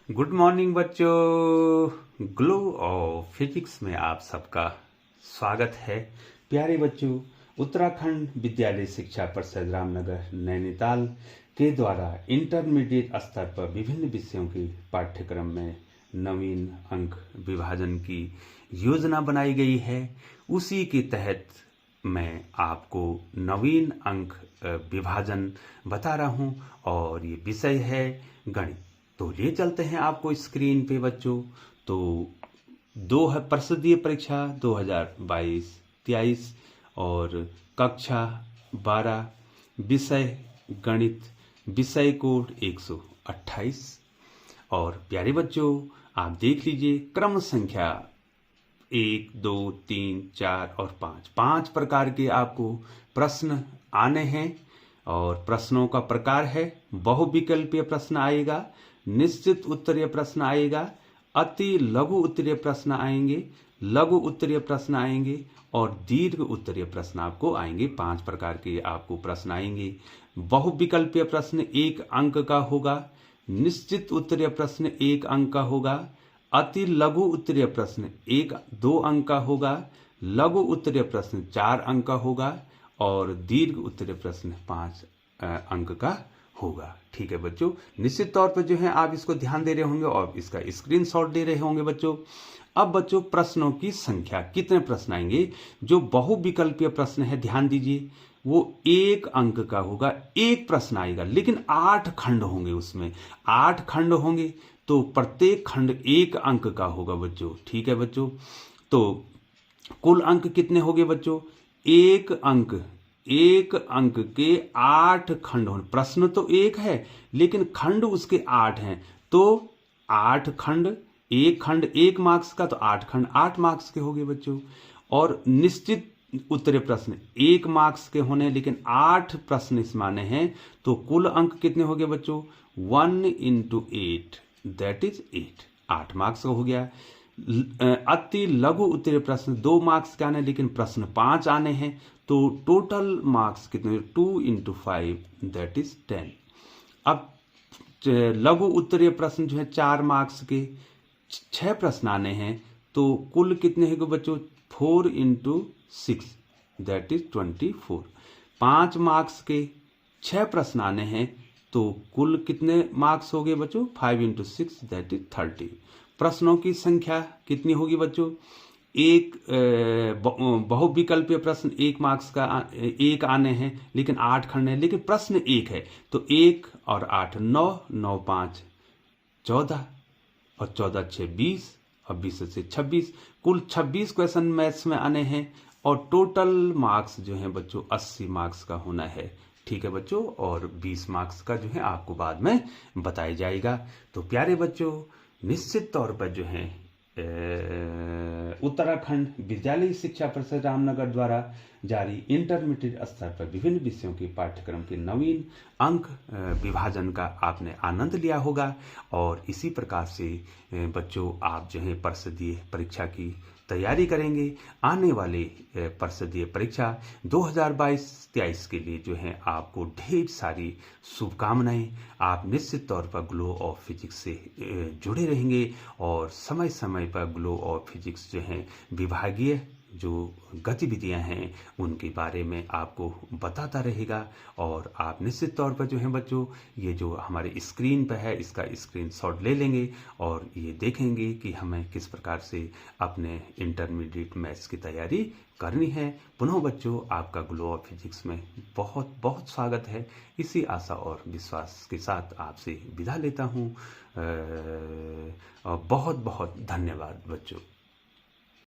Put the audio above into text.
Good morning बच्चों। Glow of physics में आप सबका स्वागत है। प्यारे बच्चों, उत्तराखंड विद्यालय शिक्षा परिषद रामनगर नैनीताल के द्वारा इंटरमीडिएट स्तर पर विभिन्न विषयों के पाठ्यक्रम में नवीन अंक विभाजन की योजना बनाई गई है। उसी के तहत मैं आपको नवीन अंक विभाजन बता रहा हूं और ये विषय है गणित। तो ले चलते हैं आपको स्क्रीन पे बच्चों। तो दो है परिषदीय परीक्षा 2022-23 और कक्षा 12 विषय गणित, विषय कोड 128। और प्यारे बच्चों, आप देख लीजिए क्रम संख्या 1, 2, 3, 4 और 5 प्रकार के आपको प्रश्न आने हैं। और प्रश्नों का प्रकार है बहुविकल्पीय प्रश्न आएगा, निश्चित उत्तरीय प्रश्न आएगा, अति लघु उत्तरीय प्रश्न आएंगे, लघु उत्तरीय प्रश्न आएंगे और दीर्घ उत्तरीय प्रश्न आपको आएंगे। 5 प्रकार के आपको प्रश्न आएंगे। बहुविकल्पीय प्रश्न 1 अंक का होगा, निश्चित उत्तरीय प्रश्न 1 अंक का होगा, अति लघु उत्तरीय प्रश्न 2 अंक का होगा, लघु उत्तरीय प्रश्न 4 अंक का होगा और दीर्घ उत्तरीय प्रश्न 5 अंक का होगा। ठीक है बच्चों, निश्चित तौर पर जो है आप इसको ध्यान दे रहे होंगे और इसका स्क्रीनशॉट ले रहे होंगे बच्चों। अब बच्चों, प्रश्नों की संख्या, कितने प्रश्न आएंगे? जो बहुविकल्पीय प्रश्न है ध्यान दीजिए, वो 1 अंक का होगा, 1 प्रश्न आएगा, लेकिन 8 खंड होंगे। उसमें 8 खंड होंगे तो प्रत्येक खंड 1 अंक का होगा बच्चों। ठीक है बच्चों, तो कुल अंक कितने होंगे बच्चों? 1 अंक के 8 खंड होने। प्रश्न तो 1 है लेकिन खंड उसके 8 हैं, तो 8 खंड, 1 खंड 1 मार्क्स का, तो 8 खंड 8 मार्क्स के होंगे बच्चों। और निश्चित उत्तरीय प्रश्न 1 मार्क्स के होने, लेकिन 8 प्रश्न इस माने हैं, तो कुल अंक कितने होंगे बच्चों? 1 × 8 दैट इज 8 मार्क्स का हो गया। अति लघु उत्तरीय प्रश्न 2 मार्क्स के आने, लेकिन प्रश्न 5 आने हैं, तो टोटल मार्क्स कितने? 2 × 5 दैट इज 10। अब लघु उत्तरीय प्रश्न जो है 4 मार्क्स के 6 प्रश्न आने हैं, तो कुल कितने हैं बच्चों? 4 × 6 दैट इज 24। 5 मार्क्स के 6 प्रश्न आने हैं, तो कुल कितने मार्क्स हो गए बच्चों? 5 × 6 दैट इज 30। प्रश्नों की संख्या कितनी होगी बच्चों? एक बहुविकल्पीय प्रश्न 1 मार्क्स का 1 आने हैं, लेकिन 8 खंड है, लेकिन प्रश्न 1 है, तो 1 और 8 9, 9 5 14 और 14 6 20 और 20 से 26, कुल 26 क्वेश्चन मैथ्स में आने हैं और टोटल मार्क्स जो है बच्चों 80 मार्क्स का होना है। ठीक है बच्चों, और 20 मार्क्स का जो है आपको बाद में बताया जाएगा। तो प्यारे बच्चों, निश्चित तौर पर जो है उत्तराखंड विद्यालय शिक्षा परिषद रामनगर द्वारा जारी इंटरमीडिएट स्तर पर विभिन्न विषयों के पाठ्यक्रम के नवीन अंक विभाजन का आपने आनंद लिया होगा। और इसी प्रकार से बच्चों आप जो है परिषदीय परीक्षा की तैयारी करेंगे। आने वाले परिषदीय परीक्षा 2022-23 के लिए जो है आपको ढेर सारी शुभकामनाएं। आप निश्चित तौर पर ग्लो ऑफ फिजिक्स से जुड़े रहेंगे और समय समय पर ग्लो ऑफ फिजिक्स जो है विभागीय जो गतिविधियां हैं उनके बारे में आपको बताता रहेगा। और आप निश्चित तौर पर जो है बच्चों, ये जो हमारे स्क्रीन पर है इसका स्क्रीनशॉट ले लेंगे और ये देखेंगे कि हमें किस प्रकार से अपने इंटरमीडिएट मैथ्स की तैयारी करनी है। पुनः बच्चों, आपका ग्लो ऑफ फिजिक्स में बहुत बहुत स्वागत है। इसी आशा और विश्वास के साथ आपसे विदा लेता हूँ और बहुत बहुत धन्यवाद बच्चों।